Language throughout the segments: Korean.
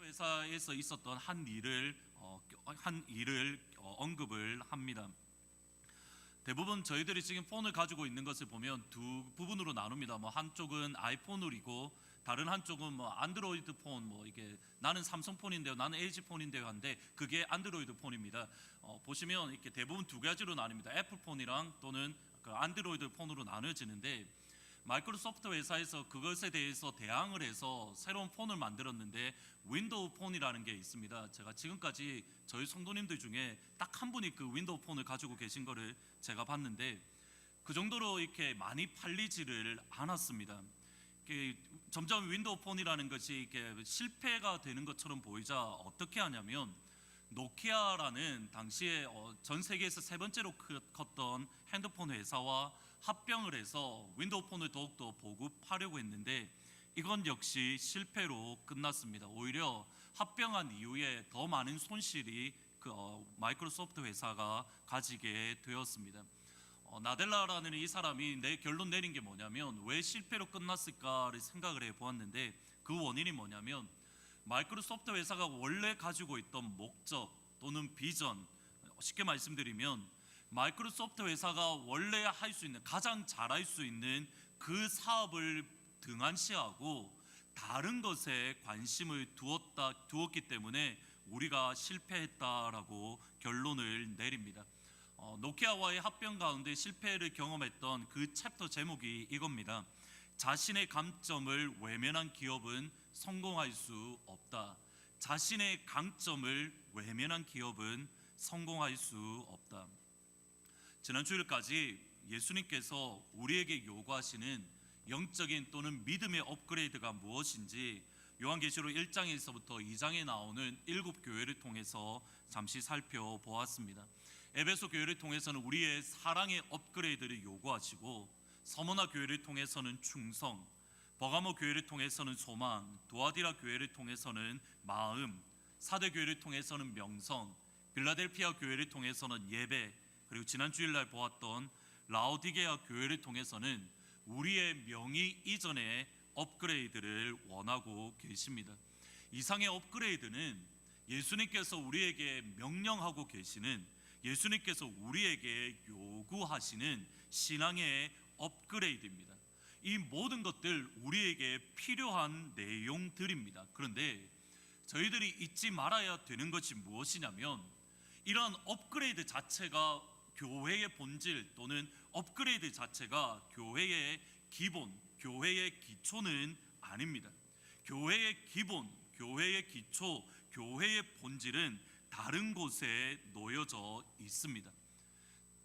회사에서 있었던 한 일을 언급을 합니다. 대부분 저희들이 지금 폰을 가지고 있는 것을 보면 두 부분으로 나눕니다. 한쪽은 아이폰이고 다른 한쪽은 안드로이드 폰, 이게 나는 삼성 폰인데요, 나는 LG 폰인데요 한데 그게 안드로이드 폰입니다. 보시면 이렇게 대부분 두 가지로 나뉩니다. 애플 폰이랑 또는 그 안드로이드 폰으로 나눠지는데, 마이크로소프트 회사에서 그것에 대해서 대항을 해서 새로운 폰을 만들었는데 윈도우 폰이라는 게 있습니다. 제가 지금까지 저희 성도님들 중에 딱 한 분이 그 윈도우 폰을 가지고 계신 거를 제가 봤는데, 그 정도로 이렇게 많이 팔리지를 않았습니다. 점점 윈도우 폰이라는 것이 이렇게 실패가 되는 것처럼 보이자 어떻게 하냐면, 노키아라는 당시에 전 세계에서 세 번째로 컸던 핸드폰 회사와 합병을 해서 윈도우 폰을 더욱더 보급하려고 했는데 이건 역시 실패로 끝났습니다. 오히려 합병한 이후에 더 많은 손실이 마이크로소프트 회사가 가지게 되었습니다. 나델라라는 이 사람이 결론 내린 게 뭐냐면, 왜 실패로 끝났을까를 생각을 해보았는데 그 원인이 뭐냐면, 마이크로소프트 회사가 원래 가지고 있던 목적 또는 비전, 쉽게 말씀드리면 마이크로소프트 회사가 원래 할 수 있는, 가장 잘할 수 있는 그 사업을 등한시하고 다른 것에 관심을 두었기 때문에 우리가 실패했다라고 결론을 내립니다. 노키아와의 합병 가운데 실패를 경험했던 그 챕터 제목이 이겁니다. 자신의 강점을 외면한 기업은 성공할 수 없다. 자신의 강점을 외면한 기업은 성공할 수 없다. 지난 주일까지 예수님께서 우리에게 요구하시는 영적인 또는 믿음의 업그레이드가 무엇인지 요한계시록 1장에서부터 2장에 나오는 7교회를 통해서 잠시 살펴보았습니다. 에베소 교회를 통해서는 우리의 사랑의 업그레이드를 요구하시고, 서머나 교회를 통해서는 충성, 버가모 교회를 통해서는 소망, 도아디라 교회를 통해서는 마음, 사대 교회를 통해서는 명성, 빌라델피아 교회를 통해서는 예배, 그리고 지난 주일날 보았던 라오디게아 교회를 통해서는 우리의 명의 이전의 업그레이드를 원하고 계십니다. 이상의 업그레이드는 예수님께서 우리에게 명령하고 계시는, 예수님께서 우리에게 요구하시는 신앙의 업그레이드입니다. 이 모든 것들 우리에게 필요한 내용들입니다. 그런데 저희들이 잊지 말아야 되는 것이 무엇이냐면, 이러한 업그레이드 자체가 교회의 본질 또는 업그레이드 자체가 교회의 기본, 교회의 기초는 아닙니다. 교회의 기본, 교회의 기초, 교회의 본질은 다른 곳에 놓여져 있습니다.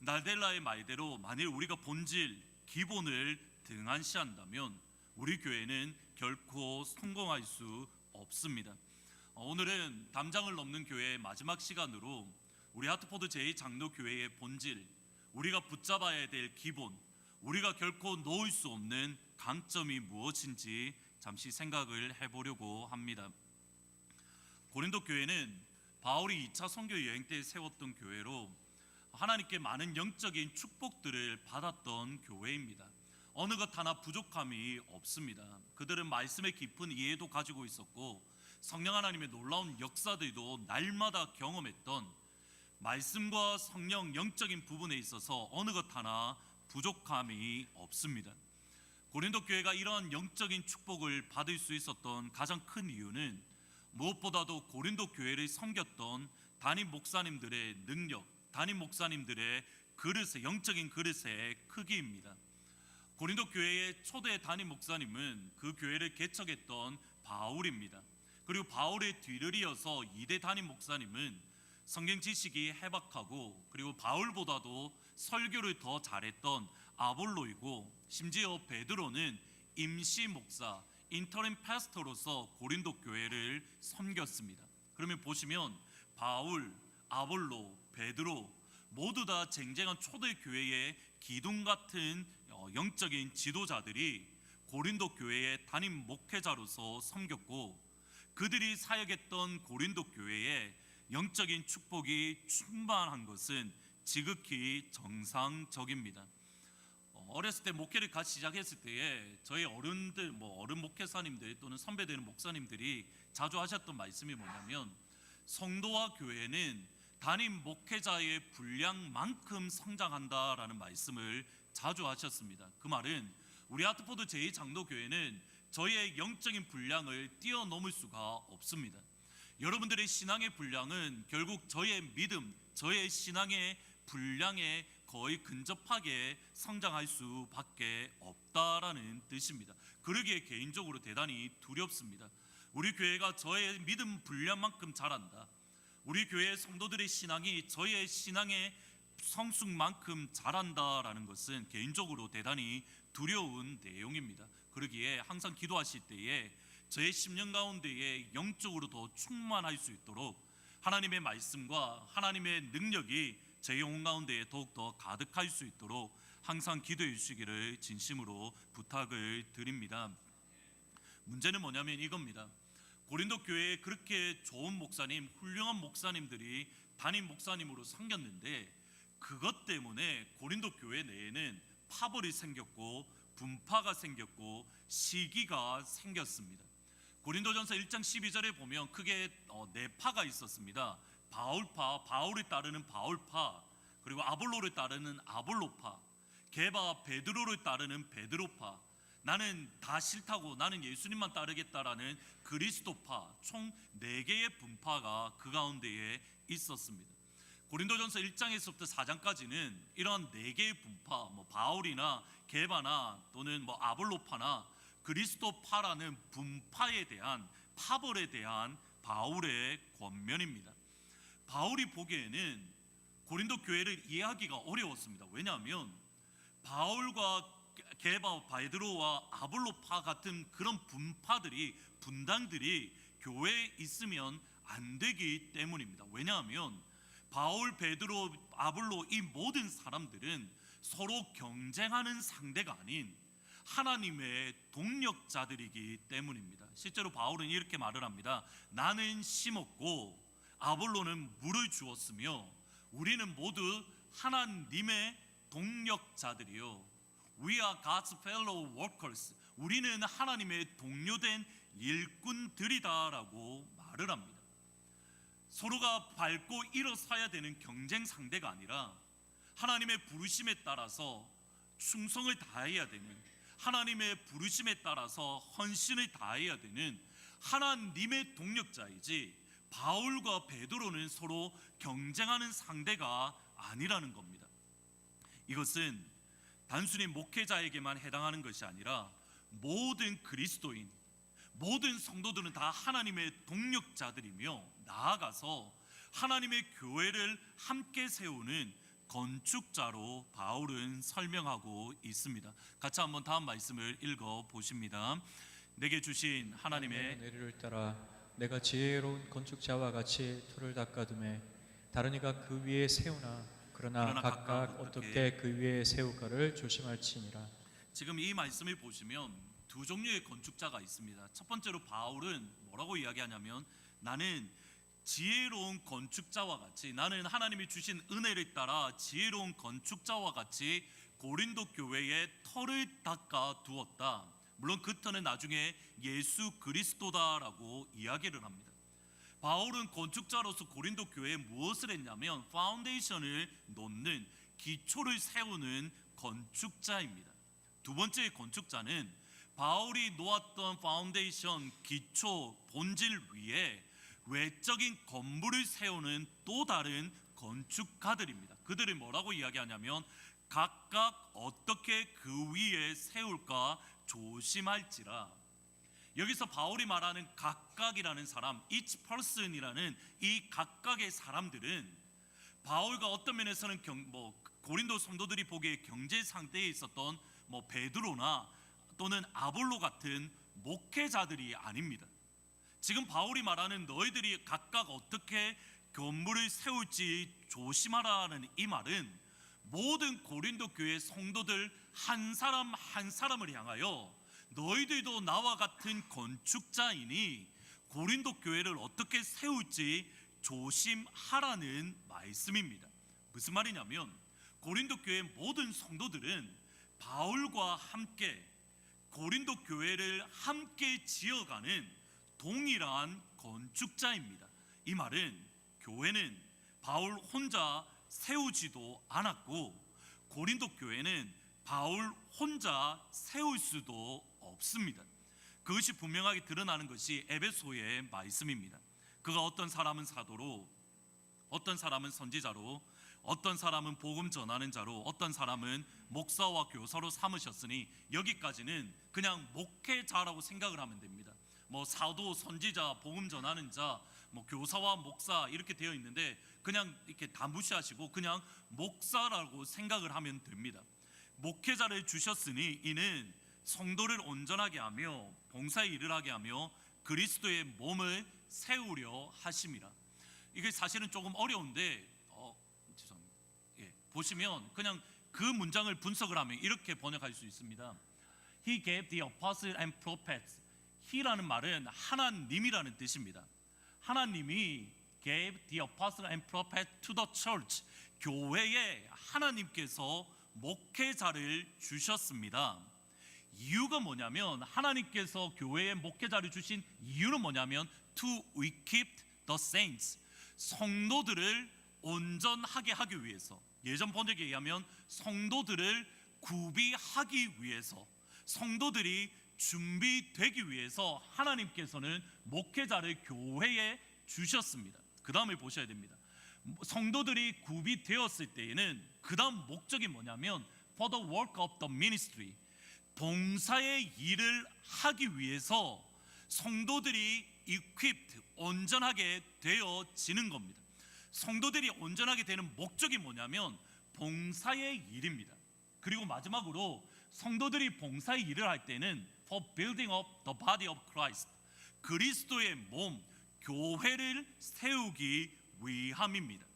나델라의 말대로 만일 우리가 본질, 기본을 등한시한다면 우리 교회는 결코 성공할 수 없습니다. 오늘은 담장을 넘는 교회의 마지막 시간으로 우리 하트포드 제2장로교회의 본질, 우리가 붙잡아야 될 기본, 우리가 결코 놓을 수 없는 강점이 무엇인지 잠시 생각을 해보려고 합니다. 고린도 교회는 바울이 2차 선교 여행 때 세웠던 교회로 하나님께 많은 영적인 축복들을 받았던 교회입니다. 어느 것 하나 부족함이 없습니다. 그들은 말씀의 깊은 이해도 가지고 있었고 성령 하나님의 놀라운 역사들도 날마다 경험했던, 말씀과 성령 영적인 부분에 있어서 어느 것 하나 부족함이 없습니다. 고린도 교회가 이러한 영적인 축복을 받을 수 있었던 가장 큰 이유는 무엇보다도 고린도 교회를 섬겼던 담임 목사님들의 능력, 담임 목사님들의 그릇의, 영적인 그릇의 크기입니다. 고린도 교회의 초대 담임 목사님은 그 교회를 개척했던 바울입니다. 그리고 바울의 뒤를 이어서 2대 담임 목사님은 성경 지식이 해박하고 그리고 바울보다도 설교를 더 잘했던 아볼로이고, 심지어 베드로는 임시 목사, 인터림 파스터로서 고린도 교회를 섬겼습니다. 그러면 보시면 바울, 아볼로, 베드로 모두 다 쟁쟁한 초대교회의 기둥 같은 영적인 지도자들이 고린도 교회의 담임 목회자로서 섬겼고, 그들이 사역했던 고린도 교회에 영적인 축복이 충만한 것은 지극히 정상적입니다. 어렸을 때 목회를 같이 시작했을 때에 저희 어른들, 어른 목회사님들 또는 선배되는 목사님들이 자주 하셨던 말씀이 뭐냐면, 성도와 교회는 담임 목회자의 분량만큼 성장한다라는 말씀을 자주 하셨습니다. 그 말은 우리 하트포드 제2장로교회는 저희의 영적인 분량을 뛰어넘을 수가 없습니다. 여러분들의 신앙의 분량은 결국 저희의 믿음, 저희의 신앙의 분량에 거의 근접하게 성장할 수밖에 없다라는 뜻입니다. 그러기에 개인적으로 대단히 두렵습니다. 우리 교회가 저의 믿음 분량만큼 자란다, 우리 교회의 성도들의 신앙이 저희의 신앙의 성숙만큼 자란다라는 것은 개인적으로 대단히 두려운 내용입니다. 그러기에 항상 기도하실 때에 저의 심령 가운데에 영적으로 더 충만할 수 있도록 하나님의 말씀과 하나님의 능력이 제 영혼 가운데에 더욱더 가득할 수 있도록 항상 기도해 주시기를 진심으로 부탁을 드립니다. 문제는 뭐냐면 이겁니다. 고린도 교회에 그렇게 좋은 목사님, 훌륭한 목사님들이 담임 목사님으로 생겼는데, 그것 때문에 고린도 교회 내에는 파벌이 생겼고 분파가 생겼고 시기가 생겼습니다. 고린도전서 1장 12절에 보면 크게 네 파가 있었습니다. 바울파, 바울을 따르는 바울파, 그리고 아볼로를 따르는 아볼로파, 게바 베드로를 따르는 베드로파, 나는 다 싫다고 나는 예수님만 따르겠다라는 그리스도파, 총 4개의 분파가 그 가운데에 있었습니다. 고린도전서 1장에서부터 4장까지는 이런 4개의 분파, 바울이나 게바나 또는 아볼로파나 그리스도파라는 분파에 대한, 파벌에 대한 바울의 권면입니다. 바울이 보기에는 고린도 교회를 이해하기가 어려웠습니다. 왜냐하면 바울과 게바, 베드로와 아볼로파 같은 그런 분파들이, 분당들이 교회에 있으면 안 되기 때문입니다. 왜냐하면 바울, 베드로, 아볼로 이 모든 사람들은 서로 경쟁하는 상대가 아닌 하나님의 동력자들이기 때문입니다. 실제로 바울은 이렇게 말을 합니다. 나는 심었고 아볼로는 물을 주었으며 우리는 모두 하나님의 동력자들이요, We are God's fellow workers. 우리는 하나님의 동료된 일꾼들이다라고 말을 합니다. 서로가 밟고 일어서야 되는 경쟁 상대가 아니라 하나님의 부르심에 따라서 충성을 다해야 되는, 하나님의 부르심에 따라서 헌신을 다해야 되는 하나님의 동력자이지, 바울과 베드로는 서로 경쟁하는 상대가 아니라는 겁니다. 이것은 단순히 목회자에게만 해당하는 것이 아니라 모든 그리스도인, 모든 성도들은 다 하나님의 동력자들이며 나아가서 하나님의 교회를 함께 세우는 건축자로 바울은 설명하고 있습니다. 같이 한번 다음 말씀을 읽어 보십니다. 내게 주신 하나님의 내리를 따라 내가 지혜로운 건축자와 같이 틀을 닦아두매 다른 이가 그 위에 세우나 그러나 각각 어떻게 그 위에 세울까를 조심할지니라. 지금 이 말씀을 보시면 두 종류의 건축자가 있습니다. 첫 번째로 바울은 뭐라고 이야기하냐면, 나는 지혜로운 건축자와 같이, 나는 하나님이 주신 은혜를 따라 지혜로운 건축자와 같이 고린도 교회에 터를 닦아 두었다. 물론 그 터는 나중에 예수 그리스도다라고 이야기를 합니다. 바울은 건축자로서 고린도 교회에 무엇을 했냐면 파운데이션을 놓는, 기초를 세우는 건축자입니다. 두 번째 건축자는 바울이 놓았던 파운데이션, 기초, 본질 위에 외적인 건물을 세우는 또 다른 건축가들입니다. 그들이 뭐라고 이야기하냐면 각각 어떻게 그 위에 세울까 조심할지라. 여기서 바울이 말하는 각각이라는 사람, each person이라는 이 각각의 사람들은 바울과 어떤 면에서는 고린도 성도들이 보기에 경제 상태에 있었던 베드로나 또는 아볼로 같은 목회자들이 아닙니다. 지금 바울이 말하는 너희들이 각각 어떻게 건물을 세울지 조심하라는 이 말은 모든 고린도 교회 성도들 한 사람 한 사람을 향하여 너희들도 나와 같은 건축자이니 고린도 교회를 어떻게 세울지 조심하라는 말씀입니다. 무슨 말이냐면 고린도 교회 모든 성도들은 바울과 함께 고린도 교회를 함께 지어가는 동일한 건축자입니다. 이 말은 교회는 바울 혼자 세우지도 않았고 고린도 교회는 바울 혼자 세울 수도 없습니다. 그것이 분명하게 드러나는 것이 에베소의 말씀입니다. 그가 어떤 사람은 사도로, 어떤 사람은 선지자로, 어떤 사람은 복음 전하는 자로, 어떤 사람은 목사와 교사로 삼으셨으니 여기까지는 그냥 목회자라고 생각을 하면 됩니다. 뭐 사도, 선지자, 복음 전하는 자, 뭐 교사와 목사 이렇게 되어 있는데 그냥 이렇게 다 무시하시고 그냥 목사라고 생각을 하면 됩니다. 목회자를 주셨으니 이는 성도를 온전하게 하며 봉사의 일을 하게 하며 그리스도의 몸을 세우려 하심이라. 이게 사실은 조금 어려운데 죄송합니다. 보시면 그냥 그 문장을 분석을 하면 이렇게 번역할 수 있습니다. He gave the apostles and prophets. He라는 말은 하나님이라는 뜻입니다. 하나님이 gave the apostles and prophets to the church. 교회에 하나님께서 목회자를 주셨습니다. 이유가 뭐냐면 하나님께서 교회에 목회자를 주신 이유는 뭐냐면 to equip the saints. 성도들을 온전하게 하기 위해서, 예전 번역에 의하면 성도들을 구비하기 위해서, 성도들이 준비되기 위해서 하나님께서는 목회자를 교회에 주셨습니다. 그 다음을 보셔야 됩니다. 성도들이 구비되었을 때에는 그 다음 목적이 뭐냐면 for the work of the ministry, 봉사의 일을 하기 위해서 성도들이 equipped, 온전하게 되어지는 겁니다. 성도들이 온전하게 되는 목적이 뭐냐면 봉사의 일입니다. 그리고 마지막으로 성도들이 봉사의 일을 할 때는 for building up the body of Christ, 그리스도의 몸, 교회를 세우기 위함입니다.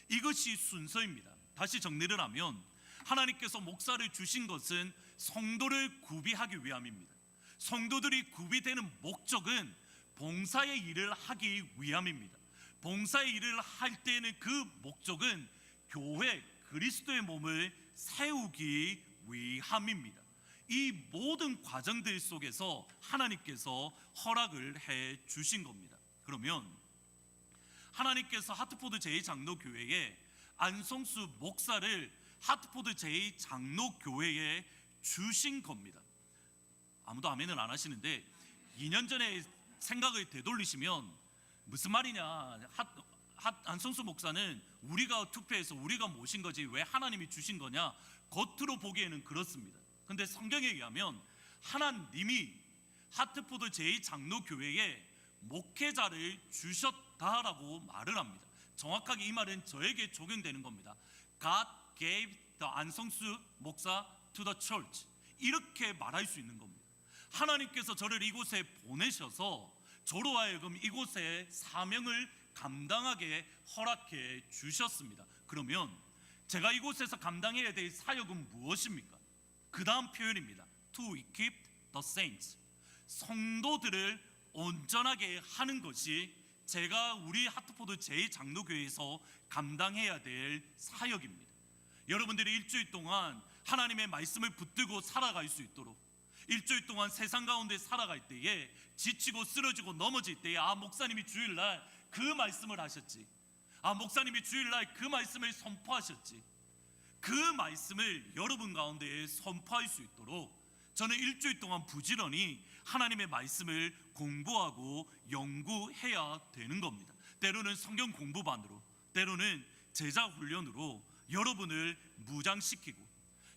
이것이 순서입니다. 다시 정리를 하면 하나님께서 목사를 주신 것은 성도를 구비하기 위함입니다. 성도들이 구비되는 목적은 봉사의 일을 하기 위함입니다. 봉사의 일을 할 때는 그 목적은 교회, 그리스도의 몸을 세우기 위함입니다. 이 모든 과정들 속에서 하나님께서 허락을 해 주신 겁니다. 그러면 하나님께서 하트포드 제2장로교회에 안성수 목사를 하트포드 제2장로교회에 주신 겁니다. 아무도 아멘을 안 하시는데 2년 전에 생각을 되돌리시면 무슨 말이냐, 안성수 목사는 우리가 투표해서 우리가 모신 거지 왜 하나님이 주신 거냐, 겉으로 보기에는 그렇습니다. 근데 성경에 의하면 하나님이 하트포드 제2장로교회에 목회자를 주셨다라고 말을 합니다. 정확하게 이 말은 저에게 적용되는 겁니다. God gave the 안성수 목사 to the church, 이렇게 말할 수 있는 겁니다. 하나님께서 저를 이곳에 보내셔서 저로 하여금 이곳의 사명을 감당하게 허락해 주셨습니다. 그러면 제가 이곳에서 감당해야 될 사역은 무엇입니까? 그 다음 표현입니다. To equip the saints. 성도들을 온전하게 하는 것이 제가 우리 하트포드 제2장로교회에서 감당해야 될 사역입니다. 여러분들이 일주일 동안 하나님의 말씀을 붙들고 살아갈 수 있도록, 일주일 동안 세상 가운데 살아갈 때에 지치고 쓰러지고 넘어질 때에 목사님이 주일날 그 말씀을 하셨지, 목사님이 주일날 그 말씀을 선포하셨지, 그 말씀을 여러분 가운데에 선포할 수 있도록 저는 일주일 동안 부지런히 하나님의 말씀을 공부하고 연구해야 되는 겁니다. 때로는 성경 공부반으로, 때로는 제자 훈련으로 여러분을 무장시키고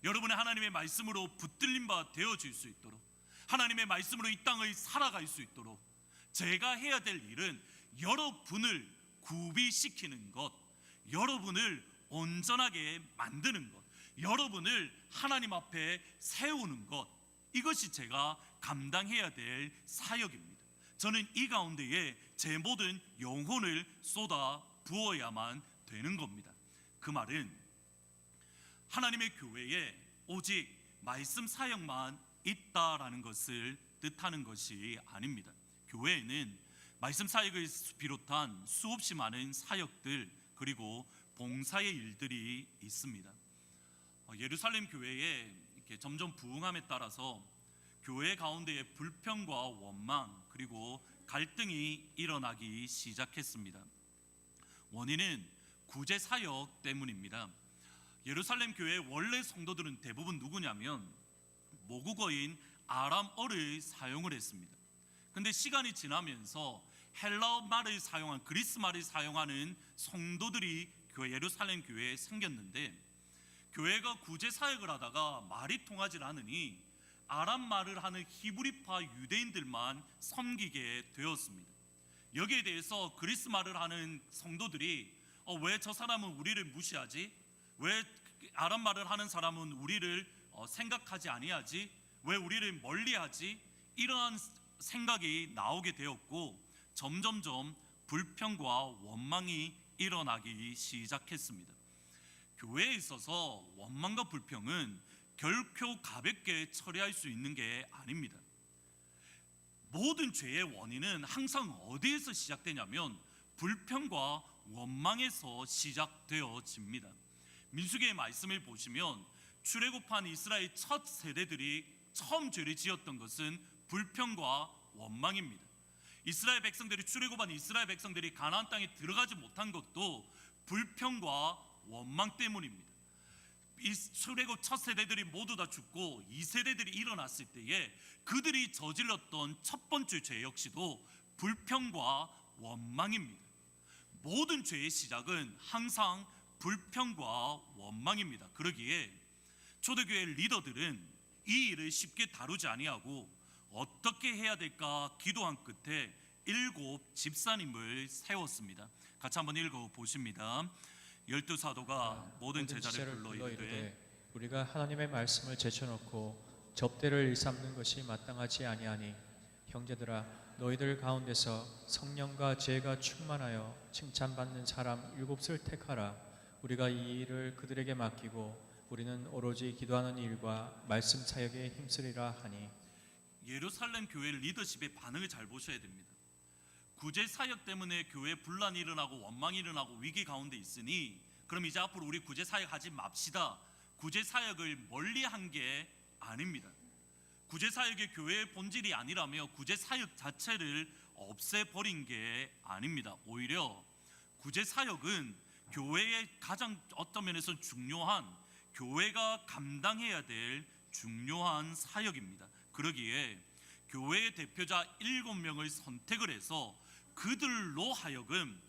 여러분의 하나님의 말씀으로 붙들림 바 되어질 수 있도록, 하나님의 말씀으로 이 땅을 살아갈 수 있도록 제가 해야 될 일은 여러분을 구비시키는 것, 여러분을 온전하게 만드는 것, 여러분을 하나님 앞에 세우는 것, 이것이 제가 감당해야 될 사역입니다. 저는 이 가운데에 제 모든 영혼을 쏟아 부어야만 되는 겁니다. 그 말은 하나님의 교회에 오직 말씀 사역만 있다라는 것을 뜻하는 것이 아닙니다. 교회에는 말씀 사역을 비롯한 수없이 많은 사역들, 그리고 봉사의 일들이 있습니다. 예루살렘 교회에 이렇게 점점 부흥함에 따라서 교회 가운데에 불평과 원망 그리고 갈등이 일어나기 시작했습니다. 원인은 구제 사역 때문입니다. 예루살렘 교회의 원래 성도들은 대부분 누구냐면 모국어인 아람어를 사용을 했습니다. 근데 시간이 지나면서 헬라어 말을 사용한 그리스 말을 사용하는 성도들이 예루살렘 교회에 생겼는데, 교회가 구제 사역을 하다가 말이 통하지 않으니 아람 말을 하는 히브리파 유대인들만 섬기게 되었습니다. 여기에 대해서 그리스 말을 하는 성도들이 왜 저 사람은 우리를 무시하지? 왜 아람 말을 하는 사람은 우리를 생각하지 아니하지? 왜 우리를 멀리하지? 이러한 생각이 나오게 되었고 점점점 불평과 원망이 일어나기 시작했습니다. 교회에 있어서 원망과 불평은 결코 가볍게 처리할 수 있는 게 아닙니다. 모든 죄의 원인은 항상 어디에서 시작되냐면 불평과 원망에서 시작되어집니다. 민수기의 말씀을 보시면 출애굽한 이스라엘 첫 세대들이 처음 죄를 지었던 것은 불평과 원망입니다. 이스라엘 백성들이 출애굽한 이스라엘 백성들이 가나안 땅에 들어가지 못한 것도 불평과 원망 때문입니다. 이 출애굽 첫 세대들이 모두 다 죽고 2세대들이 일어났을 때에 그들이 저질렀던 첫 번째 죄 역시도 불평과 원망입니다. 모든 죄의 시작은 항상 불평과 원망입니다. 그러기에 초대교회 리더들은 이 일을 쉽게 다루지 아니하고 어떻게 해야 될까 기도한 끝에 7 집사님을 세웠습니다. 같이 한번 읽어보십니다. 12사도가 모든 제자를 불러 이르되 우리가 하나님의 말씀을 제쳐놓고 접대를 일삼는 것이 마땅하지 아니하니 형제들아 너희들 가운데서 성령과 지혜가 충만하여 칭찬받는 사람 7을 택하라. 우리가 이 일을 그들에게 맡기고 우리는 오로지 기도하는 일과 말씀 사역에 힘쓰리라 하니. 예루살렘 교회 리더십의 반응을 잘 보셔야 됩니다. 구제 사역 때문에 교회 분란이 일어나고 원망이 일어나고 위기 가운데 있으니 그럼 이제 앞으로 우리 구제 사역 하지 맙시다. 구제 사역을 멀리한 게 아닙니다. 구제 사역이 교회의 본질이 아니라며 구제 사역 자체를 없애버린 게 아닙니다. 오히려 구제 사역은 교회의 가장 어떤 면에서 중요한, 교회가 감당해야 될 중요한 사역입니다. 그러기에 교회의 대표자 7명을 선택을 해서 그들로 하여금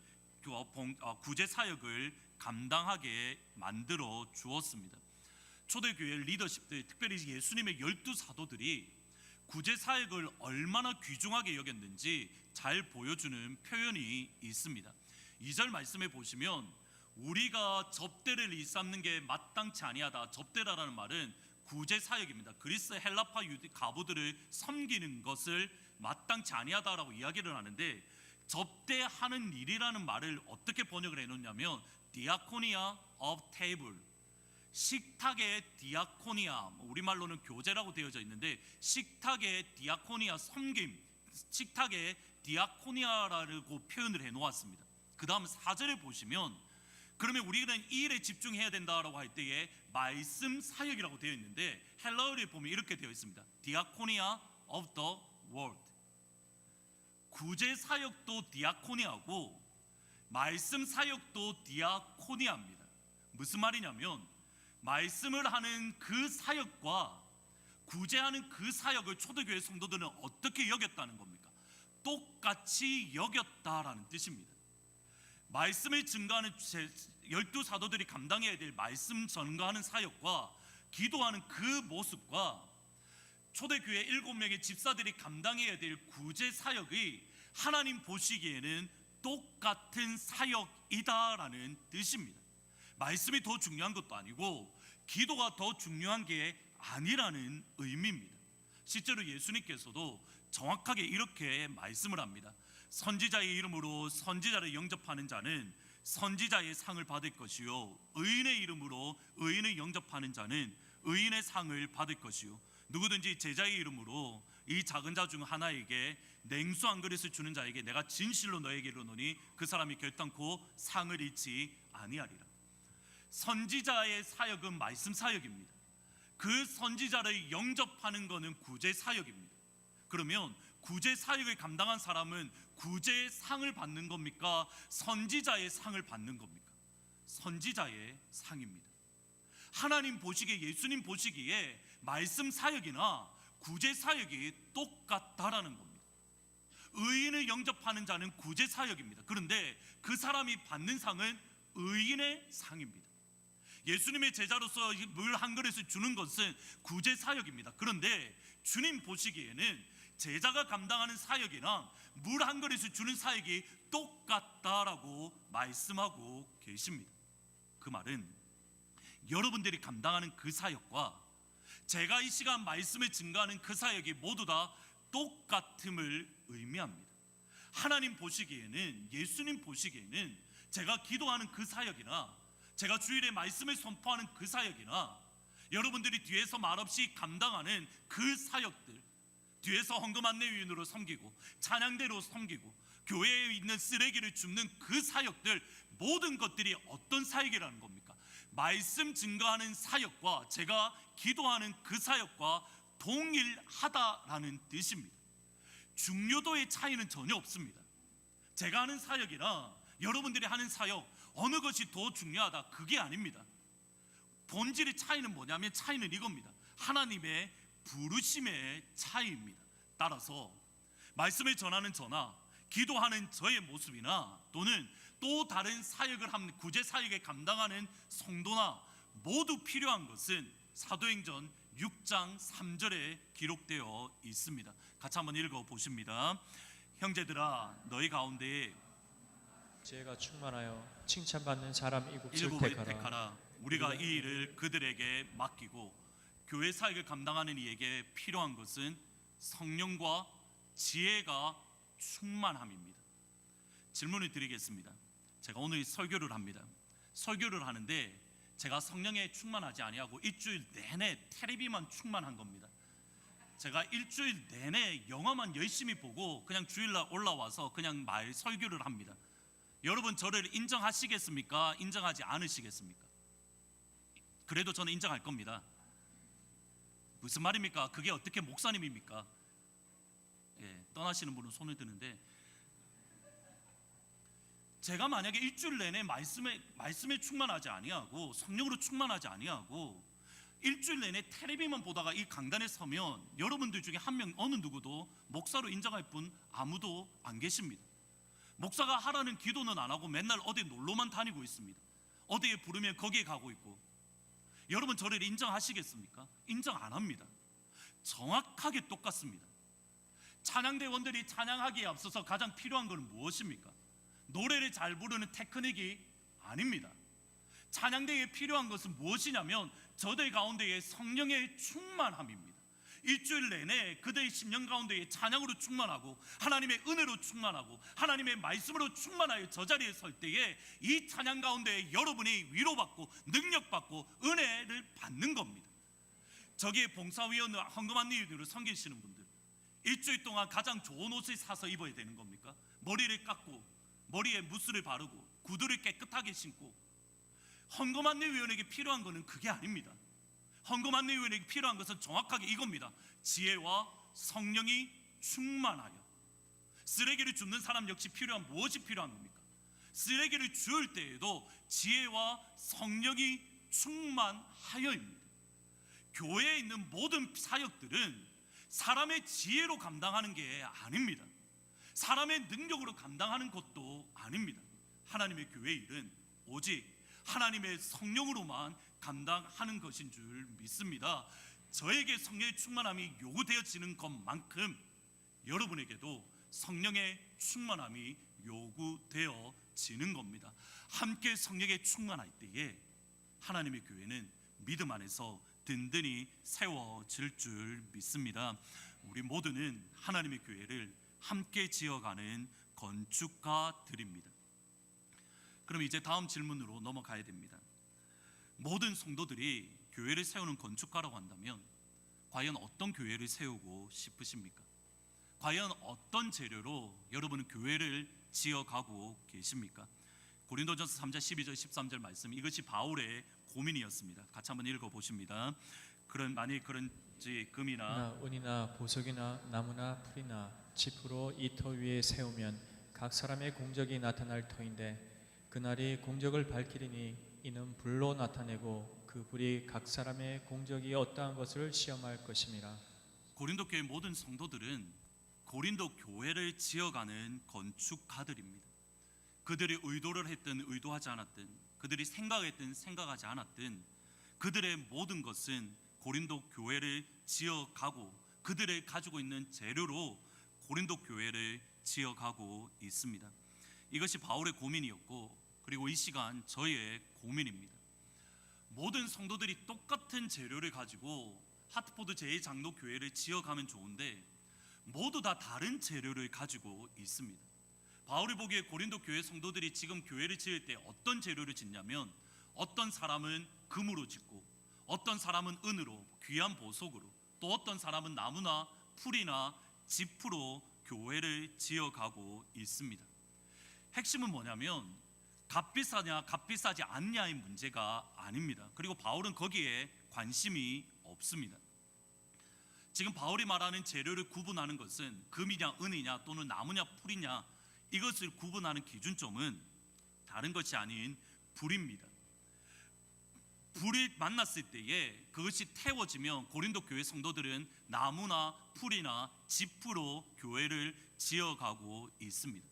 구제 사역을 감당하게 만들어 주었습니다. 초대교회 리더십들, 특별히 예수님의 12사도들이 구제 사역을 얼마나 귀중하게 여겼는지 잘 보여주는 표현이 있습니다. 2절 말씀에 보시면 우리가 접대를 일삼는 게 마땅치 아니하다. 접대라는 말은 구제 사역입니다. 그리스 헬라파 유대 가부들을 섬기는 것을 마땅치 아니하다라고 이야기를 하는데, 접대하는 일이라는 말을 어떻게 번역을 해놓냐면 디아코니아 of table, 식탁의 디아코니아, 우리말로는 교제라고 되어져 있는데 식탁의 디아코니아, 섬김, 식탁의 디아코니아라고 표현을 해놓았습니다. 그 다음 4절에 보시면 그러면 우리는 이 일에 집중해야 된다라고 할 때에 말씀 사역이라고 되어 있는데 헬라어를 보면 이렇게 되어 있습니다. 디아코니아 of the word. 구제 사역도 디아코니아고 말씀 사역도 디아코니아입니다. 무슨 말이냐면 말씀을 하는 그 사역과 구제하는 그 사역을 초대교회 성도들은 어떻게 여겼다는 겁니까? 똑같이 여겼다라는 뜻입니다. 말씀을 증거하는 12사도들이 감당해야 될 말씀 전가하는 사역과 기도하는 그 모습과 초대교회 7명의 집사들이 감당해야 될 구제 사역이 하나님 보시기에는 똑같은 사역이다라는 뜻입니다. 말씀이 더 중요한 것도 아니고 기도가 더 중요한 게 아니라는 의미입니다. 실제로 예수님께서도 정확하게 이렇게 말씀을 합니다. 선지자의 이름으로 선지자를 영접하는 자는 선지자의 상을 받을 것이요 의인의 이름으로 의인을 영접하는 자는 의인의 상을 받을 것이요 누구든지 제자의 이름으로 이 작은 자 중 하나에게 냉수 한 그릇을 주는 자에게 내가 진실로 너에게 이르노니 그 사람이 결단코 상을 잃지 아니하리라. 선지자의 사역은 말씀 사역입니다. 그 선지자를 영접하는 것은 구제 사역입니다. 그러면 구제 사역을 감당한 사람은 구제의 상을 받는 겁니까? 선지자의 상을 받는 겁니까? 선지자의 상입니다. 하나님 보시기에, 예수님 보시기에 말씀 사역이나 구제 사역이 똑같다라는 겁니다. 의인을 영접하는 자는 구제 사역입니다. 그런데 그 사람이 받는 상은 의인의 상입니다. 예수님의 제자로서 물 한 그릇을 주는 것은 구제 사역입니다. 그런데 주님 보시기에는 제자가 감당하는 사역이랑 물 한 그릇을 주는 사역이 똑같다라고 말씀하고 계십니다. 그 말은 여러분들이 감당하는 그 사역과 제가 이 시간 말씀을 증거하는 그 사역이 모두 다 똑같음을 의미합니다. 하나님 보시기에는, 예수님 보시기에는 제가 기도하는 그 사역이나 제가 주일에 말씀을 선포하는 그 사역이나 여러분들이 뒤에서 말없이 감당하는 그 사역들, 뒤에서 헌금 안내위원으로 섬기고 찬양대로 섬기고 교회에 있는 쓰레기를 줍는 그 사역들, 모든 것들이 어떤 사역이라는 겁니까? 말씀 증거하는 사역과 제가 기도하는 그 사역과 동일하다라는 뜻입니다. 중요도의 차이는 전혀 없습니다. 제가 하는 사역이나 여러분들이 하는 사역, 어느 것이 더 중요하다, 그게 아닙니다. 본질의 차이는 뭐냐면 차이는 이겁니다. 하나님의 부르심의 차이입니다. 따라서 말씀을 전하는 저나 기도하는 저의 모습이나 또는 또 다른 사역을 하는 구제 사역에 감당하는 성도나 모두 필요한 것은 사도행전 6장 3절에 기록되어 있습니다. 같이 한번 읽어보십니다. 형제들아, 너희 가운데 지혜가 충만하여 칭찬받는 사람 일곱을 일곱을 택하라. 택하라. 우리가 이 일을 그들에게 맡기고, 교회 사역을 감당하는 이에게 필요한 것은 성령과 지혜가 충만함입니다. 질문을 드리겠습니다. 제가 오늘 설교를 합니다. 설교를 하는데 제가 성령에 충만하지 아니하고 일주일 내내 텔레비만 충만한 겁니다. 제가 일주일 내내 영화만 열심히 보고 그냥 주일날 올라와서 그냥 설교를 합니다. 여러분 저를 인정하시겠습니까? 인정하지 않으시겠습니까? 그래도 저는 인정할 겁니다. 무슨 말입니까? 그게 어떻게 목사님입니까? 떠나시는 분은 손을 드는데, 제가 만약에 일주일 내내 말씀에 충만하지 아니하고 성령으로 충만하지 아니하고 일주일 내내 텔레비만 보다가 이 강단에 서면 여러분들 중에 한 명 어느 누구도 목사로 인정할 분 아무도 안 계십니다. 목사가 하라는 기도는 안 하고 맨날 어디 놀러만 다니고 있습니다. 어디에 부르면 거기에 가고 있고. 여러분 저를 인정하시겠습니까? 인정 안 합니다. 정확하게 똑같습니다. 찬양대원들이 찬양하기에 앞서서 가장 필요한 건 무엇입니까? 노래를 잘 부르는 테크닉이 아닙니다. 찬양대에 필요한 것은 무엇이냐면 저들 가운데의 성령의 충만함입니다. 일주일 내내 그들의 심령 가운데에 찬양으로 충만하고 하나님의 은혜로 충만하고 하나님의 말씀으로 충만하여 저 자리에 설 때에 이 찬양 가운데 여러분이 위로받고 능력받고 은혜를 받는 겁니다. 저기에 봉사위원, 헌금안내위원으로 섬기시는 분들, 일주일 동안 가장 좋은 옷을 사서 입어야 되는 겁니까? 머리를 깎고 머리에 무스를 바르고 구두를 깨끗하게 신고. 헌금안내위원에게 필요한 것은 그게 아닙니다. 헌금안내위원에게 필요한 것은 정확하게 이겁니다. 지혜와 성령이 충만하여. 쓰레기를 줍는 사람 역시 무엇이 필요한 겁니까? 쓰레기를 주울 때에도 지혜와 성령이 충만하여입니다. 교회에 있는 모든 사역들은 사람의 지혜로 감당하는 게 아닙니다. 사람의 능력으로 감당하는 것도 아닙니다. 하나님의 교회의 일은 오직 하나님의 성령으로만 감당하는 것인 줄 믿습니다. 저에게 성령의 충만함이 요구되어지는 것만큼 여러분에게도 성령의 충만함이 요구되어지는 겁니다. 함께 성령에 충만할 때에 하나님의 교회는 믿음 안에서 든든히 세워질 줄 믿습니다. 우리 모두는 하나님의 교회를 함께 지어가는 건축가들입니다. 그럼 이제 다음 질문으로 넘어가야 됩니다. 모든 성도들이 교회를 세우는 건축가라고 한다면 과연 어떤 교회를 세우고 싶으십니까? 과연 어떤 재료로 여러분은 교회를 지어가고 계십니까? 고린도전서 3장 12절 13절 말씀, 이것이 바울의 고민이었습니다. 같이 한번 읽어보십니다. 만일 그런지 금이나 은이나 보석이나 나무나 풀이나 지프로 이 터 위에 세우면 각 사람의 공적이 나타날 터인데 그날이 공적을 밝히리니 이는 불로 나타내고 그 불이 각 사람의 공적이 어떠한 것을 시험할 것임이라. 고린도 교회 모든 성도들은 고린도 교회를 지어가는 건축가들입니다. 그들이 의도를 했든 의도하지 않았든, 그들이 생각했든 생각하지 않았든, 그들의 모든 것은 고린도 교회를 지어가고 그들의 가지고 있는 재료로 고린도 교회를 지어가고 있습니다. 이것이 바울의 고민이었고, 그리고 이 시간 저희의 고민입니다. 모든 성도들이 똑같은 재료를 가지고 하트포드 제2장로교회를 지어가면 좋은데 모두 다 다른 재료를 가지고 있습니다. 바울이 보기에 고린도 교회 성도들이 지금 교회를 지을 때 어떤 재료를 짓냐면, 어떤 사람은 금으로 짓고, 어떤 사람은 은으로, 귀한 보석으로, 또 어떤 사람은 나무나 풀이나 지프로 교회를 지어가고 있습니다. 핵심은 뭐냐면 값비싸냐 값비싸지 않냐의 문제가 아닙니다. 그리고 바울은 거기에 관심이 없습니다. 지금 바울이 말하는 재료를 구분하는 것은 금이냐 은이냐 또는 나무냐 풀이냐, 이것을 구분하는 기준점은 다른 것이 아닌 불입니다. 불이 만났을 때에 그것이 태워지면 고린도 교회 성도들은 나무나 풀이나 지프로 교회를 지어가고 있습니다.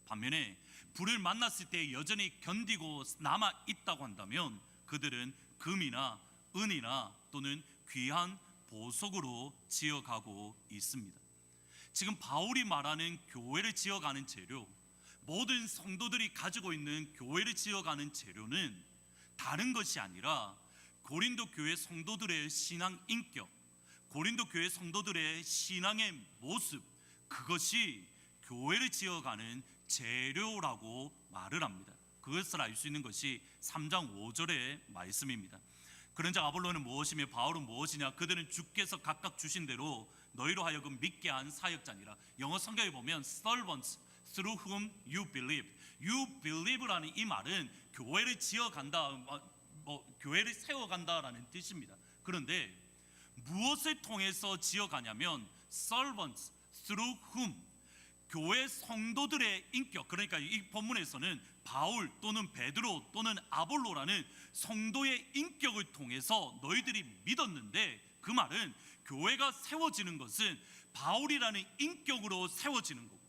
반면에 불을 만났을 때 여전히 견디고 남아 있다고 한다면 그들은 금이나 은이나 또는 귀한 보석으로 지어가고 있습니다. 지금 바울이 말하는 교회를 지어가는 재료, 모든 성도들이 가지고 있는 교회를 지어가는 재료는 다른 것이 아니라 고린도 교회 성도들의 신앙 인격, 고린도 교회 성도들의 신앙의 모습, 그것이 교회를 지어가는 재료라고 말을 합니다. 그것을 알 수 있는 것이 3장 5절의 말씀입니다. 그런 자 아볼로는 무엇이며 바울은 무엇이냐? 그들은 주께서 각각 주신 대로 너희로 하여금 믿게 한 사역자니라. 영어 성경에 보면 servants through whom you believe. You believe라는 이 말은 교회를 지어간다, 교회를 세워간다라는 뜻입니다. 그런데 무엇을 통해서 지어가냐면 servants through whom, 교회 성도들의 인격, 그러니까 이 본문에서는 바울 또는 베드로 또는 아볼로라는 성도의 인격을 통해서 너희들이 믿었는데, 그 말은 교회가 세워지는 것은 바울이라는 인격으로 세워지는 거고,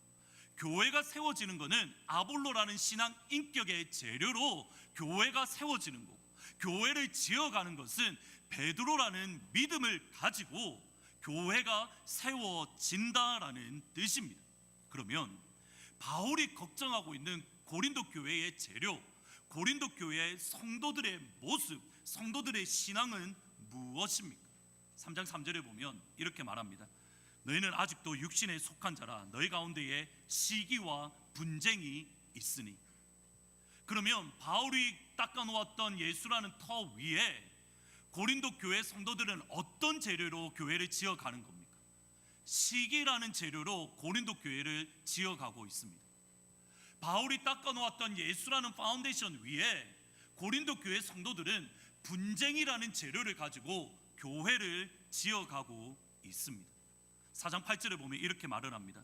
교회가 세워지는 것은 아볼로라는 신앙 인격의 재료로 교회가 세워지는 거고, 교회를 지어가는 것은 베드로라는 믿음을 가지고 교회가 세워진다라는 뜻입니다. 그러면 바울이 걱정하고 있는 고린도 교회의 재료, 고린도 교회의 성도들의 모습, 성도들의 신앙은 무엇입니까? 3장 3절에 보면 이렇게 말합니다. 너희는 아직도 육신에 속한 자라. 너희 가운데에 시기와 분쟁이 있으니. 그러면 바울이 닦아놓았던 예수라는 터 위에 고린도 교회 성도들은 어떤 재료로 교회를 지어가는 겁니까? 시기라는 재료로 고린도 교회를 지어가고 있습니다. 바울이 닦아놓았던 예수라는 파운데이션 위에 고린도 교회 성도들은 분쟁이라는 재료를 가지고 교회를 지어가고 있습니다. 4장 8절에 보면 이렇게 말을 합니다.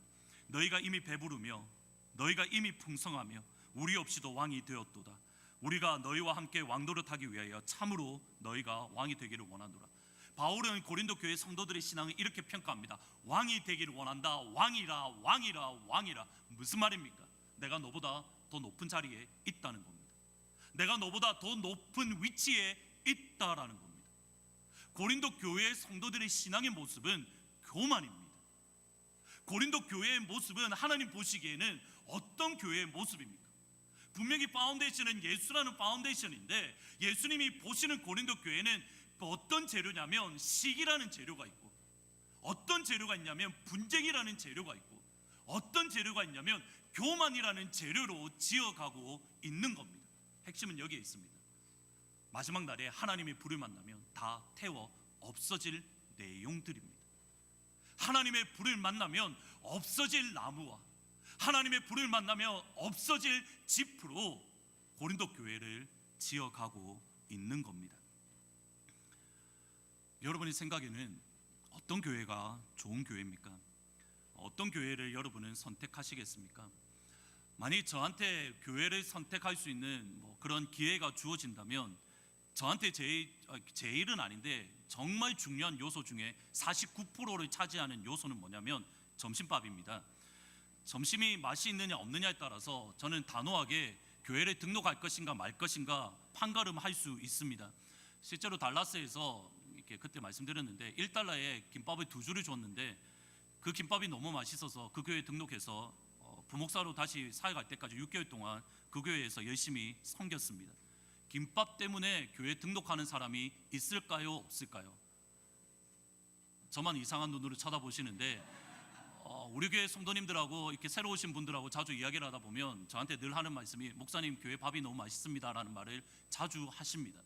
너희가 이미 배부르며 너희가 이미 풍성하며 우리 없이도 왕이 되었도다. 우리가 너희와 함께 왕노릇하기 위하여 참으로 너희가 왕이 되기를 원하노라. 바울은 고린도 교회 성도들의 신앙을 이렇게 평가합니다. 왕이 되기를 원한다. 왕이라 왕이라 왕이라. 무슨 말입니까? 내가 너보다 더 높은 자리에 있다는 겁니다. 내가 너보다 더 높은 위치에 있다라는 겁니다. 고린도 교회의 성도들의 신앙의 모습은 교만입니다. 고린도 교회의 모습은 하나님 보시기에는 어떤 교회의 모습입니까? 분명히 파운데이션은 예수라는 파운데이션인데, 예수님이 보시는 고린도 교회는 어떤 재료냐면 시기라는 재료가 있고, 어떤 재료가 있냐면 분쟁이라는 재료가 있고, 어떤 재료가 있냐면 교만이라는 재료로 지어가고 있는 겁니다. 핵심은 여기에 있습니다. 마지막 날에 하나님의 불을 만나면 다 태워 없어질 내용들입니다. 하나님의 불을 만나면 없어질 나무와 하나님의 불을 만나면 없어질 지프로 고린도 교회를 지어가고 있는 겁니다. 여러분의 생각에는 어떤 교회가 좋은 교회입니까? 어떤 교회를 여러분은 선택하시겠습니까? 만약 저한테 교회를 선택할 수 있는 그런 기회가 주어진다면 저한테 제일은 아닌데 정말 중요한 요소 중에 49%를 차지하는 요소는 뭐냐면 점심밥입니다. 점심이 맛이 있느냐 없느냐에 따라서 저는 단호하게 교회를 등록할 것인가 말 것인가 판가름할 수 있습니다. 실제로 달라스에서 이렇게 그때 말씀드렸는데 1달러에 김밥을 2줄을 줬는데 그 김밥이 너무 맛있어서 그 교회에 등록해서 부목사로 다시 사역할 때까지 6개월 동안 그 교회에서 열심히 섬겼습니다. 김밥 때문에 교회 등록하는 사람이 있을까요? 없을까요? 저만 이상한 눈으로 쳐다보시는데 우리 교회 성도님들하고 이렇게 새로 오신 분들하고 자주 이야기를 하다 보면 저한테 늘 하는 말씀이 목사님 교회 밥이 너무 맛있습니다라는 말을 자주 하십니다.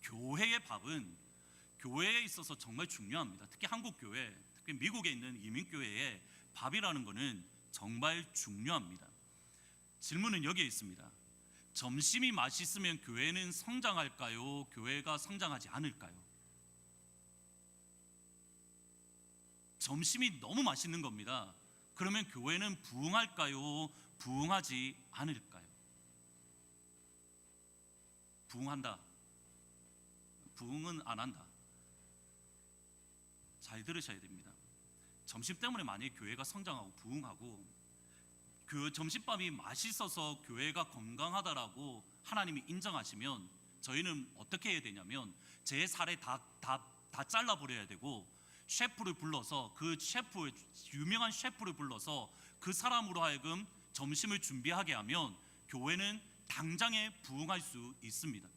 교회의 밥은 교회에 있어서 정말 중요합니다. 특히 한국 교회, 특히 미국에 있는 이민 교회에 밥이라는 것은 정말 중요합니다. 질문은 여기에 있습니다. 점심이 맛있으면 교회는 성장할까요? 교회가 성장하지 않을까요? 점심이 너무 맛있는 겁니다. 그러면 교회는 부흥할까요? 부흥하지 않을까요? 부흥한다. 부흥은 안 한다. 잘 들으셔야 됩니다. 점심 때문에 만약에 교회가 성장하고 부흥하고 그 점심밥이 맛있어서 교회가 건강하다라고 하나님이 인정하시면 저희는 어떻게 해야 되냐면 제 살에 다 잘라버려야 되고 셰프를 불러서 유명한 셰프를 불러서 그 사람으로 하여금 점심을 준비하게 하면 교회는 당장에 부흥할 수 있습니다.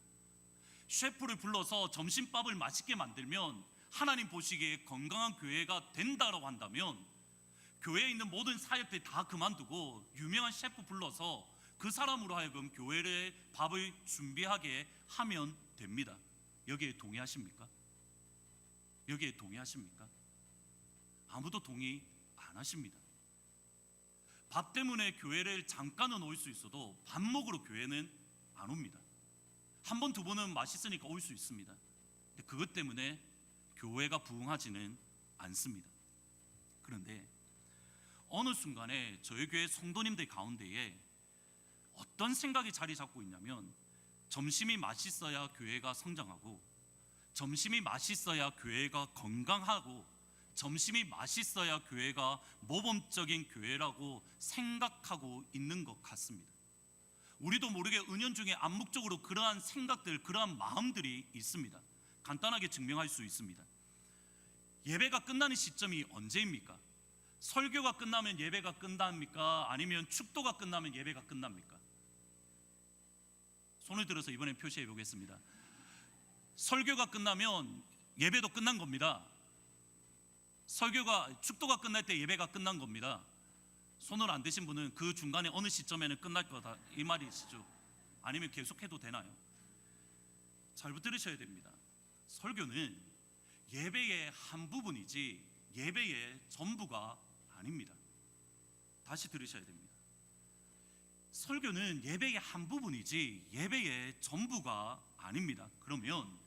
셰프를 불러서 점심밥을 맛있게 만들면 하나님 보시기에 건강한 교회가 된다고 한다면 교회에 있는 모든 사역들 다 그만두고 유명한 셰프 불러서 그 사람으로 하여금 교회의 밥을 준비하게 하면 됩니다. 여기에 동의하십니까? 여기에 동의하십니까? 아무도 동의 안 하십니다. 밥 때문에 교회를 잠깐은 올 수 있어도 밥 먹으러 교회는 안 옵니다. 한 번, 두 번은 맛있으니까 올 수 있습니다. 근데 그것 때문에 교회가 부흥하지는 않습니다. 그런데 어느 순간에 저희 교회 성도님들 가운데에 어떤 생각이 자리 잡고 있냐면 점심이 맛있어야 교회가 성장하고 점심이 맛있어야 교회가 건강하고 점심이 맛있어야 교회가 모범적인 교회라고 생각하고 있는 것 같습니다. 우리도 모르게 은연중에 암묵적으로 그러한 생각들, 그러한 마음들이 있습니다. 간단하게 증명할 수 있습니다. 예배가 끝나는 시점이 언제입니까? 설교가 끝나면 예배가 끝납니까? 아니면 축도가 끝나면 예배가 끝납니까? 손을 들어서 이번엔 표시해 보겠습니다. 설교가 끝나면 예배도 끝난 겁니다. 축도가 끝날 때 예배가 끝난 겁니다. 손을 안 드신 분은 그 중간에 어느 시점에는 끝날 거다 이 말이시죠? 아니면 계속해도 되나요? 잘 들으셔야 됩니다. 설교는 예배의 한 부분이지 예배의 전부가 아닙니다. 다시 들으셔야 됩니다. 설교는 예배의 한 부분이지 예배의 전부가 아닙니다. 그러면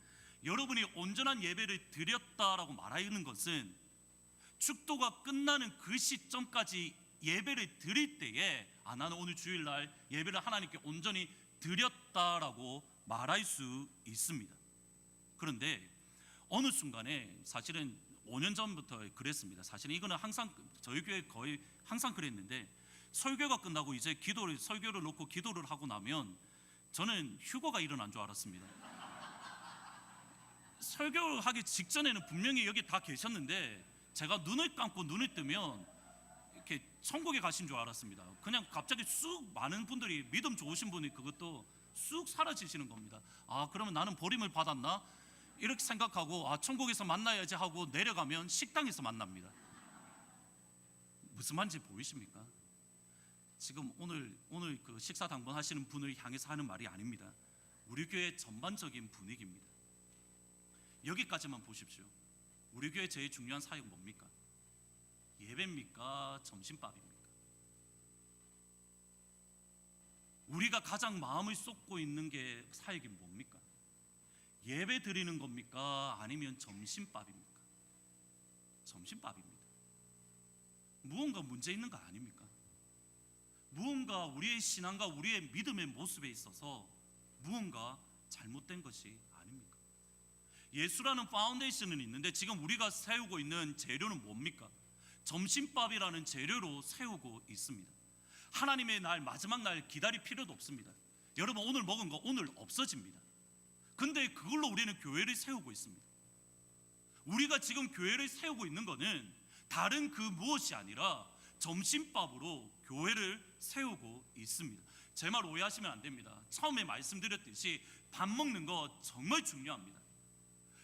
여러분이 온전한 예배를 드렸다라고 말하는 것은 축도가 끝나는 그 시점까지 예배를 드릴 때에 나는 오늘 주일날 예배를 하나님께 온전히 드렸다라고 말할 수 있습니다. 그런데 어느 순간에 사실은 5년 전부터 그랬습니다. 사실은 이거는 항상 저희 교회 거의 항상 그랬는데 설교가 끝나고 이제 설교를 놓고 기도를 하고 나면 저는 휴거가 일어난 줄 알았습니다. 설교를 하기 직전에는 분명히 여기 다 계셨는데 제가 눈을 감고 눈을 뜨면 이렇게 천국에 가신 줄 알았습니다. 그냥 갑자기 쑥 많은 분들이 믿음 좋으신 분이 그것도 쑥 사라지시는 겁니다. 그러면 나는 버림을 받았나? 이렇게 생각하고 천국에서 만나야지 하고 내려가면 식당에서 만납니다. 무슨 말인지 보이십니까? 지금 오늘 그 식사 당번하시는 분을 향해서 하는 말이 아닙니다. 우리 교회 전반적인 분위기입니다. 여기까지만 보십시오. 우리 교회 제일 중요한 사역 뭡니까? 예배입니까? 점심밥입니까? 우리가 가장 마음을 쏟고 있는 게 사역이 뭡니까? 예배 드리는 겁니까? 아니면 점심밥입니까? 점심밥입니다. 무언가 문제 있는 거 아닙니까? 무언가 우리의 신앙과 우리의 믿음의 모습에 있어서 무언가 잘못된 것이 아닙니까? 예수라는 파운데이션은 있는데 지금 우리가 세우고 있는 재료는 뭡니까? 점심밥이라는 재료로 세우고 있습니다. 하나님의 날, 마지막 날 기다릴 필요도 없습니다. 여러분, 오늘 먹은 거 오늘 없어집니다. 근데 그걸로 우리는 교회를 세우고 있습니다. 우리가 지금 교회를 세우고 있는 것은 다른 그 무엇이 아니라 점심밥으로 교회를 세우고 있습니다. 제 말 오해하시면 안 됩니다. 처음에 말씀드렸듯이 밥 먹는 거 정말 중요합니다.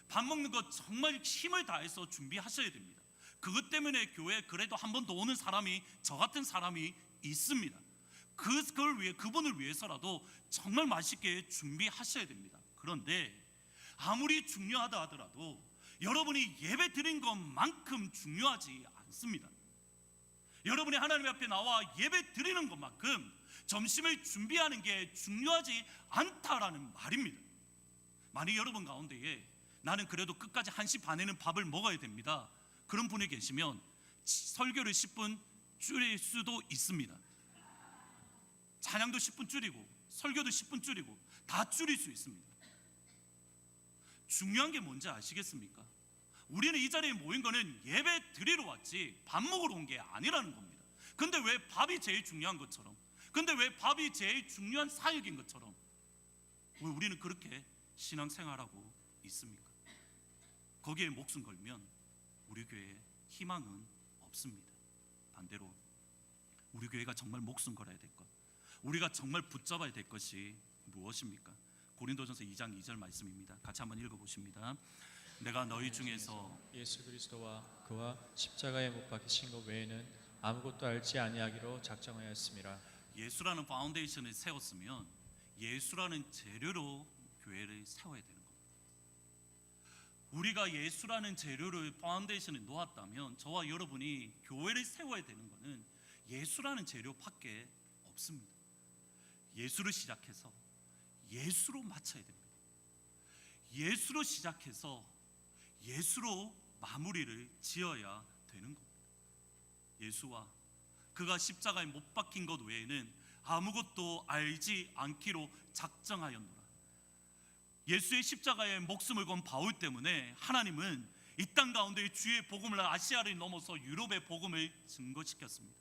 밥 먹는 거 정말 힘을 다해서 준비하셔야 됩니다. 그것 때문에 교회에 그래도 한 번 더 오는 사람이, 저 같은 사람이 있습니다. 그분을 위해서라도 정말 맛있게 준비하셔야 됩니다. 그런데 아무리 중요하다 하더라도 여러분이 예배 드린 것만큼 중요하지 않습니다. 여러분이 하나님 앞에 나와 예배 드리는 것만큼 점심을 준비하는 게 중요하지 않다라는 말입니다. 만약 여러분 가운데에 나는 그래도 끝까지 1시 반에는 밥을 먹어야 됩니다, 그런 분이 계시면 설교를 10분 줄일 수도 있습니다. 찬양도 10분 줄이고 설교도 10분 줄이고 다 줄일 수 있습니다. 중요한 게 뭔지 아시겠습니까? 우리는 이 자리에 모인 거는 예배 드리러 왔지 밥 먹으러 온 게 아니라는 겁니다. 근데 왜 밥이 제일 중요한 것처럼, 근데 왜 밥이 제일 중요한 사역인 것처럼 왜 우리는 그렇게 신앙생활하고 있습니까? 거기에 목숨 걸면 우리 교회에 희망은 없습니다. 반대로 우리 교회가 정말 목숨 걸어야 될 것, 우리가 정말 붙잡아야 될 것이 무엇입니까? 고린도전서 2장 2절 말씀입니다. 같이 한번 읽어보십니다. 내가 너희 중에서 예수 그리스도와 그와 십자가에 못 박히신 것 외에는 아무것도 알지 아니하기로 작정하였습니다. 예수라는 파운데이션을 세웠으면 예수라는 재료로 교회를 세워야 되는 겁니다. 우리가 예수라는 재료를 파운데이션에 놓았다면 저와 여러분이 교회를 세워야 되는 것은 예수라는 재료밖에 없습니다. 예수를 시작해서 예수로 마쳐야 됩니다. 예수로 시작해서 예수로 마무리를 지어야 되는 겁니다. 예수와 그가 십자가에 못 박힌 것 외에는 아무것도 알지 않기로 작정하였노라. 예수의 십자가에 목숨을 건 바울 때문에 하나님은 이 땅 가운데 주의 복음을 아시아를 넘어서 유럽의 복음을 증거시켰습니다.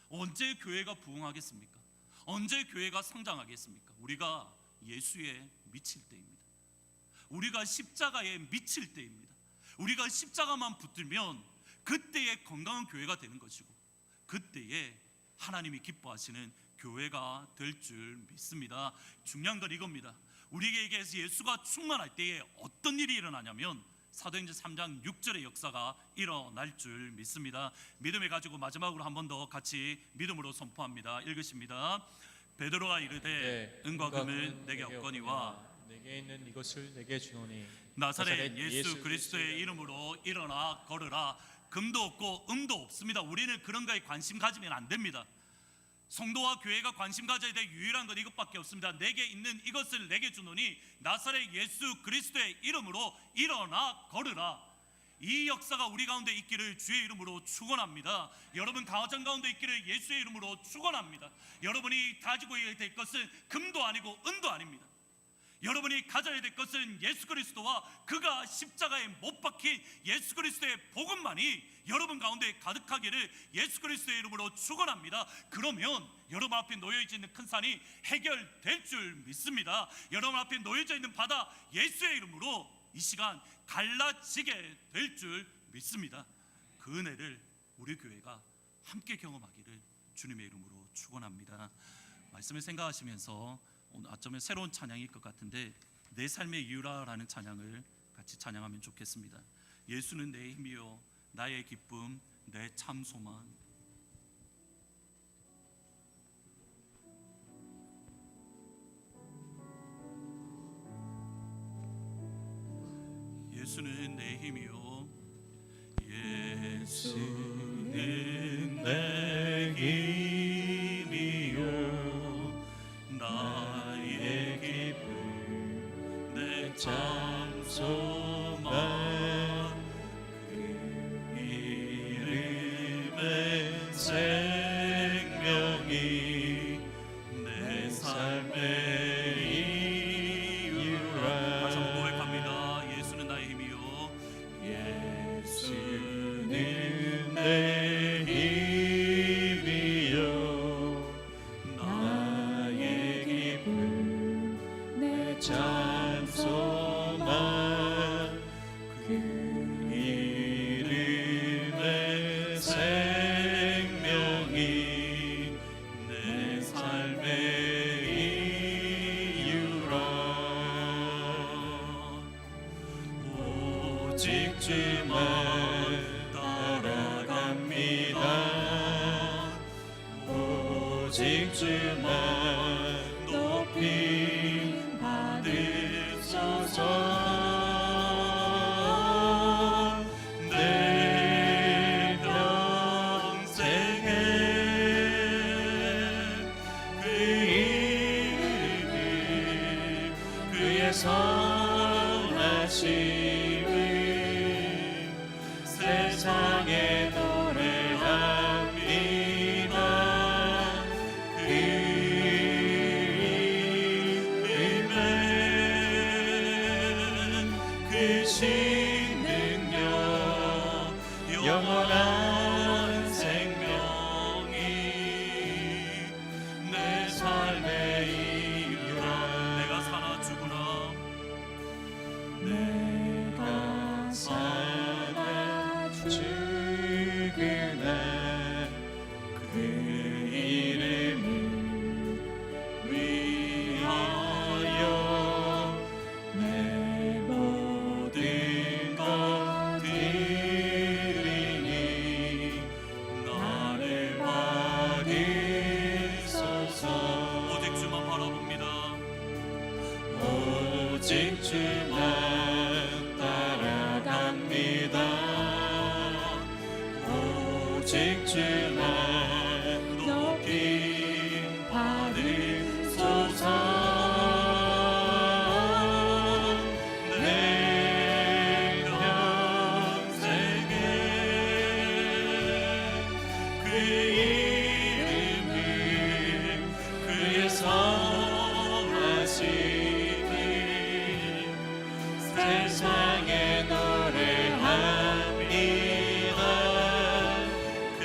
언제 교회가 부흥하겠습니까? 언제 교회가 성장하겠습니까? 우리가 예수에 미칠 때입니다. 우리가 십자가에 미칠 때입니다. 우리가 십자가만 붙들면 그때에 건강한 교회가 되는 것이고 그때에 하나님이 기뻐하시는 교회가 될 줄 믿습니다. 중요한 건 이겁니다. 우리에게서 예수가 충만할 때에 어떤 일이 일어나냐면 사도행전 3장 6절의 역사가 일어날 줄 믿습니다. 믿음을 가지고 마지막으로 한 번 더 같이 믿음으로 선포합니다. 읽으십니다. 베드로가 이르되 은과 금은 내게 없거니와 내게 있는 이것을 내게 주노니 나사렛 예수 그리스도의 이름으로 일어나 걸으라. 금도 없고 은도 없습니다. 우리는 그런 거에 관심 가지면 안 됩니다. 성도와 교회가 관심 가져야 될 유일한 건 이것밖에 없습니다. 내게 있는 이것을 내게 주노니 나사렛 예수 그리스도의 이름으로 일어나 걸으라. 이 역사가 우리 가운데 있기를 주의 이름으로 축원합니다. 여러분 가정 가운데 있기를 예수의 이름으로 축원합니다. 여러분이 가지고 될 것은 금도 아니고 은도 아닙니다. 여러분이 가져야 될 것은 예수 그리스도와 그가 십자가에 못 박힌 예수 그리스도의 복음만이 여러분 가운데 가득하기를 예수 그리스도의 이름으로 축원합니다. 그러면 여러분 앞에 놓여져 있는 큰 산이 해결될 줄 믿습니다. 여러분 앞에 놓여져 있는 바다 예수의 이름으로 이 시간 갈라지게 될 줄 믿습니다. 그 은혜를 우리 교회가 함께 경험하기를 주님의 이름으로 축원합니다. 말씀을 생각하시면서 오늘 아침에 새로운 찬양일 것 같은데 내 삶의 이유라라는 찬양을 같이 찬양하면 좋겠습니다. 예수는 내 힘이요 나의 기쁨 내 참 소망. 예수는 내 힘이요 예수는 내 힘이요 나의 기쁨 그 이름의 생명이 내 삶의 이유라. 오직 주만 따라갑니다. 오직 주만 높이 받으소서. 내 평생에 그 이름을 그의 선하심을 세상에 노래합니다. 그 이름은 그 신능력 영원한 생명이 내 삶의 이유라. 내가 사나 죽으나 내가 사나 죽으나 그 이름을 위하여 내 모든 것 드리니 나를 받으소서. 오직 주만 바라봅니다. 오직 주만 따라갑니다. 오직 주만 높이 받으소서. 내 평생에 그 이름을 그의 선하심을 세상에 노래합니다. 그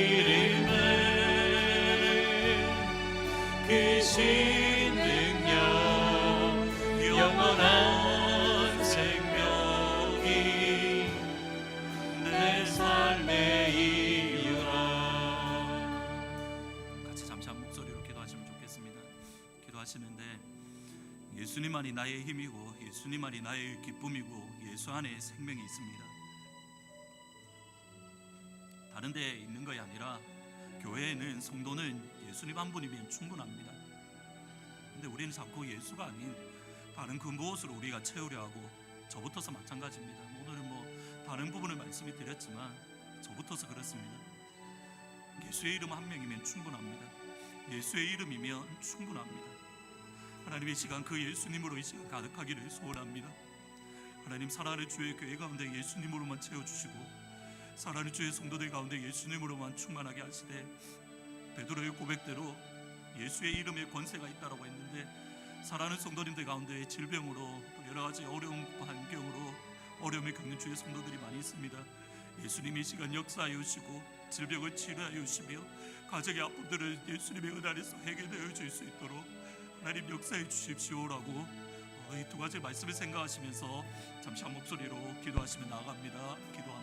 이름은 그 신능력 영원한 생명이 내 삶의 이유라. 같이 잠시 한 목소리로 기도하시면 좋겠습니다. 기도하시는데 예수님만이 나의 힘이고 예수님만이 나의 기쁨이고 예수 안에 생명이 있습니다. 다른 데 있는 것이 아니라 교회에는 성도는 예수님 한 분이면 충분합니다. 근데 우리는 자꾸 예수가 아닌 다른 그 무엇으로 우리가 채우려 하고 저부터서 마찬가지입니다. 오늘은 다른 부분을 말씀이 드렸지만 저부터서 그렇습니다. 예수의 이름 한 명이면 충분합니다. 예수의 이름이면 충분합니다. 하나님 이 시간 그 예수님으로 이 시간 가득하기를 소원합니다. 하나님 사랑하는 주의 교회 가운데 예수님으로만 채워주시고 사랑하는 주의 성도들 가운데 예수님으로만 충만하게 하시되 베드로의 고백대로 예수의 이름에 권세가 있다라고 했는데 사랑하는 성도님들 가운데 질병으로 또 여러 가지 어려운 환경으로 어려움을 겪는 주의 성도들이 많이 있습니다. 예수님이 이 시간 역사하여 주시고 질병을 치료하여 주시며 가정의 아픔들을 예수님의 은 안에서 해결되어 줄 수 있도록 하나님 역사해 주십시오라고 이 두 가지 말씀을 생각하시면서 잠시 한 목소리로 기도하시며 나아갑니다. 기도하시겠습니다.